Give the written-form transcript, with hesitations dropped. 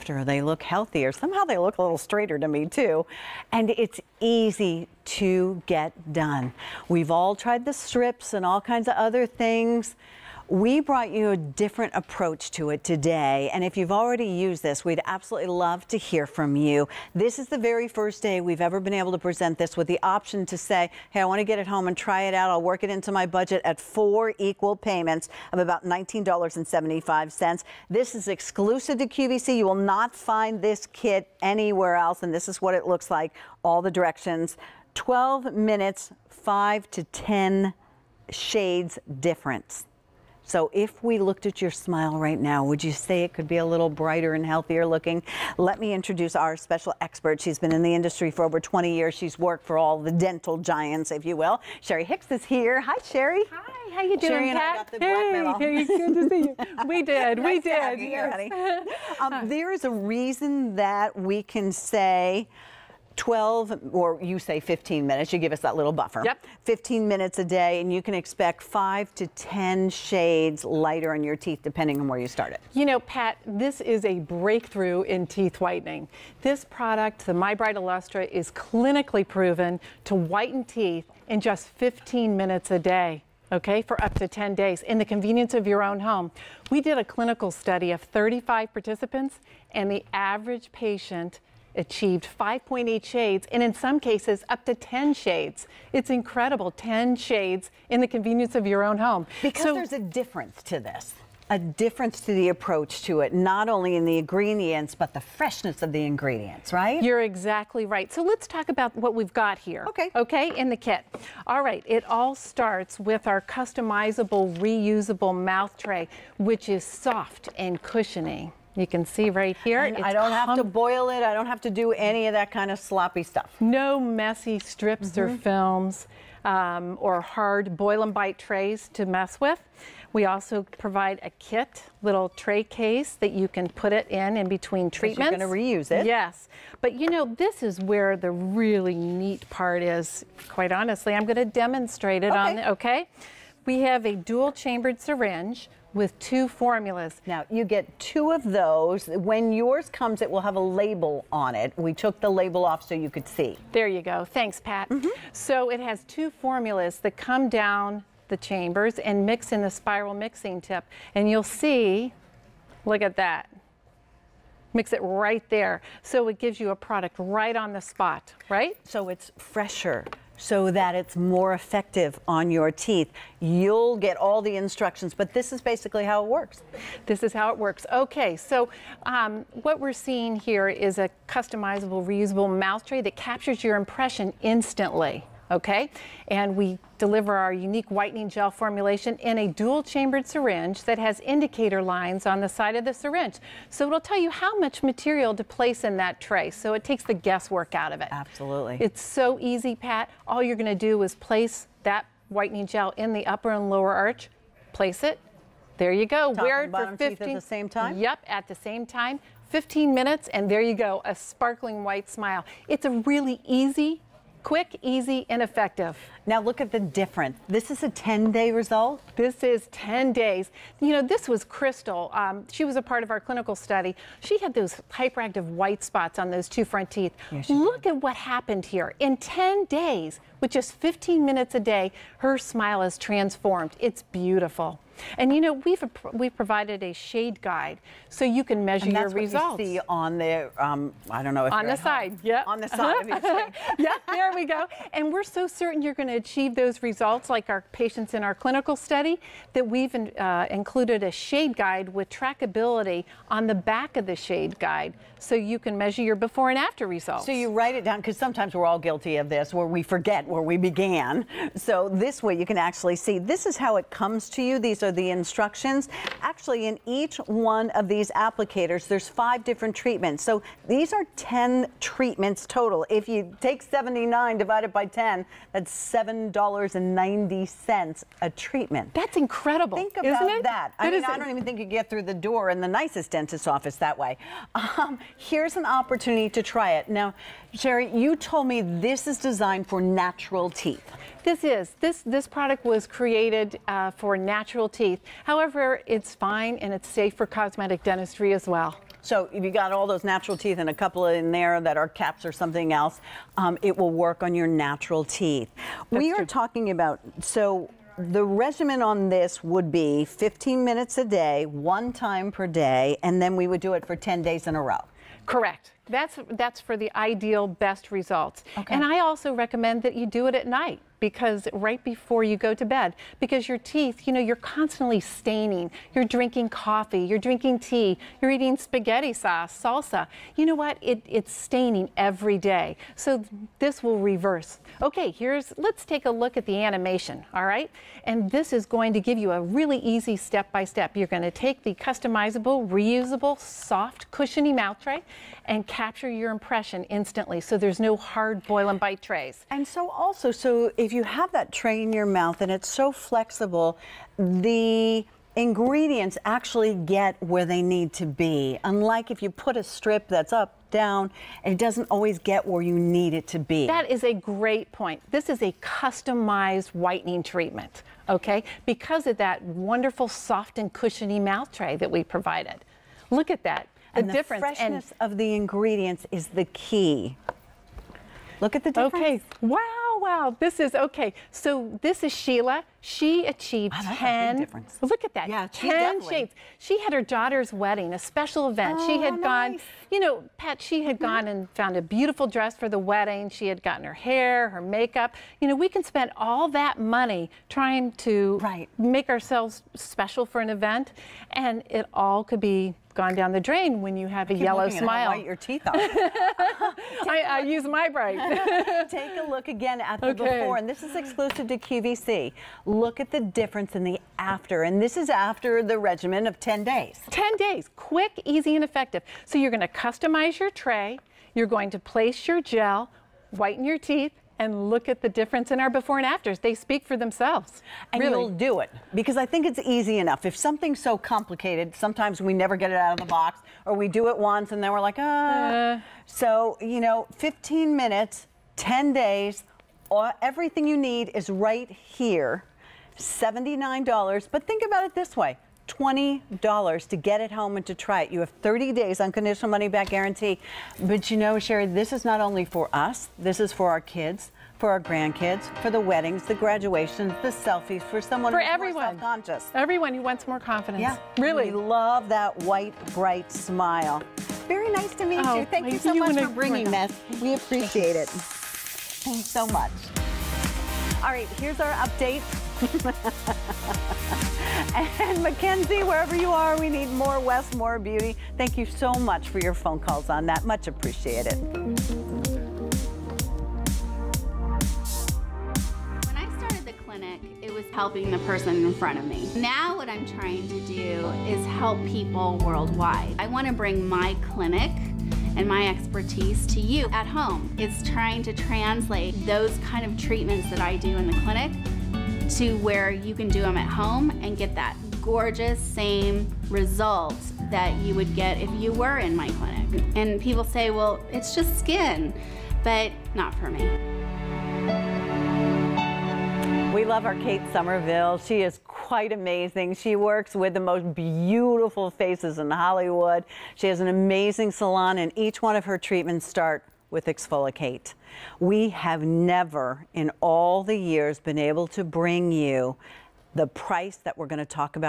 softer, they look healthier. Somehow they look a little straighter to me too. And it's easy to get done. We've all tried the strips and all kinds of other things. We brought you a different approach to it today, and if you've already used this, we'd absolutely love to hear from you. This is the very first day we've ever been able to present this with the option to say, hey, I want to get it home and try it out. I'll work it into my budget at 4 equal payments of about $19.75. This is exclusive to QVC. You will not find this kit anywhere else, and this is what it looks like. All the directions, 12 minutes, 5 to 10 shades difference. So if we looked at your smile right now, would you say it could be a little brighter and healthier looking? Let me introduce our special expert. She's been in the industry for over 20 years. She's worked for all the dental giants, if you will. Sherrie Hicks is here. Hi, Sherrie. Hi, how you doing, Sherrie and I got the black Hey, good to see you. We did, nice we did. To have you here, honey. There is a reason that we can say 12, or you say 15 minutes, you give us that little buffer. Yep. 15 minutes a day, and you can expect 5 to 10 shades lighter on your teeth, depending on where you start it. You know, Pat, this is a breakthrough in teeth whitening. This product, the miBrite Illustra, is clinically proven to whiten teeth in just 15 minutes a day. Okay, for up to 10 days in the convenience of your own home. We did a clinical study of 35 participants, and the average patient achieved 5.8 shades, and in some cases up to 10 shades. It's incredible, 10 shades in the convenience of your own home. Because there's a difference to this, a difference to the approach to it, not only in the ingredients, but the freshness of the ingredients, right? You're exactly right. So let's talk about what we've got here. Okay. Okay, in the kit. All right, it all starts with our customizable, reusable mouth tray, which is soft and cushiony. You can see right here. And I don't have to boil it. I don't have to do any of that kind of sloppy stuff. No messy strips or films or hard boil and bite trays to mess with. We also provide a kit, little tray case that you can put it in between treatments. You're going to reuse it. Yes. But you know, this is where the really neat part is. Quite honestly, I'm going to demonstrate it on the, okay? We have a dual chambered syringe with 2 formulas. Now, you get 2 of those. When yours comes, it will have a label on it. We took the label off so you could see. There you go. Thanks, Pat. So it has 2 formulas that come down the chambers and mix in the spiral mixing tip. And you'll see, look at that. Mix it right there. So it gives you a product right on the spot, right? So it's fresher, so that it's more effective on your teeth. You'll get all the instructions, but this is basically how it works. This is how it works. Okay, so what we're seeing here is a customizable, reusable mouth tray that captures your impression instantly. Okay, and we deliver our unique whitening gel formulation in a dual chambered syringe that has indicator lines on the side of the syringe. So it'll tell you how much material to place in that tray. So it takes the guesswork out of it. Absolutely. It's so easy, Pat. All you're going to do is place that whitening gel in the upper and lower arch, place it. There you go. Wear it for 15 at the same time? Yep, at the same time. 15 minutes, and there you go, a sparkling white smile. It's a really easy, quick, easy, and effective. Now look at the difference. This is a 10-day result? This is 10 days. You know, this was Crystal. She was a part of our clinical study. She had those hyperactive white spots on those 2 front teeth. Yes, look at what happened here. In 10 days, with just 15 minutes a day, her smile is transformed. It's beautiful. And you know, we've provided a shade guide so you can measure your results. What you see on the, I don't know if on the side, yeah, on the side of your tray. Yeah, there we go. And we're so certain you're going to achieve those results, like our patients in our clinical study, that we've included a shade guide with trackability on the back of the shade guide, so you can measure your before and after results. So you write it down, because sometimes we're all guilty of this, where we forget where we began. So this way you can actually see, this is how it comes to you. These are the instructions. Actually, in each one of these applicators, there's 5 different treatments. So these are 10 treatments total. If you take 79 divided by 10, that's $7.90 a treatment. That's incredible. Think about that. I mean, I don't even think you get through the door in the nicest dentist's office that way. Here's an opportunity to try it. Now, Sherrie, you told me this is designed for natural teeth. This product was created for natural teeth. However, it's fine and it's safe for cosmetic dentistry as well. So if you got all those natural teeth and a couple in there that are caps or something else, it will work on your natural teeth. We are talking about, so the regimen on this would be 15 minutes a day, 1 time per day, and then we would do it for 10 days in a row. Correct. That's for the ideal best results. Okay. And I also recommend that you do it at night, because right before you go to bed, because your teeth, you know, you're constantly staining. You're drinking coffee, you're drinking tea, you're eating spaghetti sauce, salsa. You know what? It's staining every day. So this will reverse. Okay, let's take a look at the animation, all right? And this is going to give you a really easy step-by-step. You're going to take the customizable, reusable, soft, cushiony mouth tray and capture your impression instantly, so there's no hard boil and bite trays. And so also, if you have that tray in your mouth and it's so flexible, the ingredients actually get where they need to be. Unlike if you put a strip that's up, down, and it doesn't always get where you need it to be. That is a great point. This is a customized whitening treatment, okay? Because of that wonderful soft and cushiony mouth tray that we provided. Look at that. The freshness of the ingredients is the key. Look at the difference. Okay, wow, this is, okay. So this is Sheila. She achieved 10, look at that, yeah, 10 shades. She had her daughter's wedding, a special event. She had gone, you know, Pat, she had gone and found a beautiful dress for the wedding. She had gotten her hair, her makeup. You know, we can spend all that money trying to make ourselves special for an event, and it all could be gone down the drain when you have a yellow smile. How white your teeth are. I use miBrite. Take a look again at the before, and this is exclusive to QVC. Look at the difference in the after, and this is after the regimen of 10 days. 10 days, quick, easy, and effective. So you're going to customize your tray, you're going to place your gel, whiten your teeth, and look at the difference in our before and afters. They speak for themselves. And you'll do it, because I think it's easy enough. If something's so complicated, sometimes we never get it out of the box, or we do it once and then we're like, So, you know, 15 minutes, 10 days, everything you need is right here. $79, but think about it this way. $20 to get it home and to try it. You have 30 days unconditional money back guarantee. But you know, Sherrie, this is not only for us, this is for our kids, for our grandkids, for the weddings, the graduations, the selfies, for someone who's more self-conscious. Everyone who wants more confidence. Yeah, really. We love that white, bright smile. Very nice to meet you. Thank you so much for bringing this. We appreciate it. Thanks so much. All right, here's our update. And Mackenzie, wherever you are, we need more West, more beauty. Thank you so much for your phone calls on that. Much appreciated. When I started the clinic, it was helping the person in front of me. Now what I'm trying to do is help people worldwide. I want to bring my clinic and my expertise to you at home. It's trying to translate those kind of treatments that I do in the clinic to where you can do them at home and get that gorgeous same results that you would get if you were in my clinic. And people say, well, it's just skin, but not for me. We love our Kate Somerville. She is quite amazing. She works with the most beautiful faces in Hollywood. She has an amazing salon, and each one of her treatments start with Exfoliate. We have never in all the years been able to bring you the price that we're going to talk about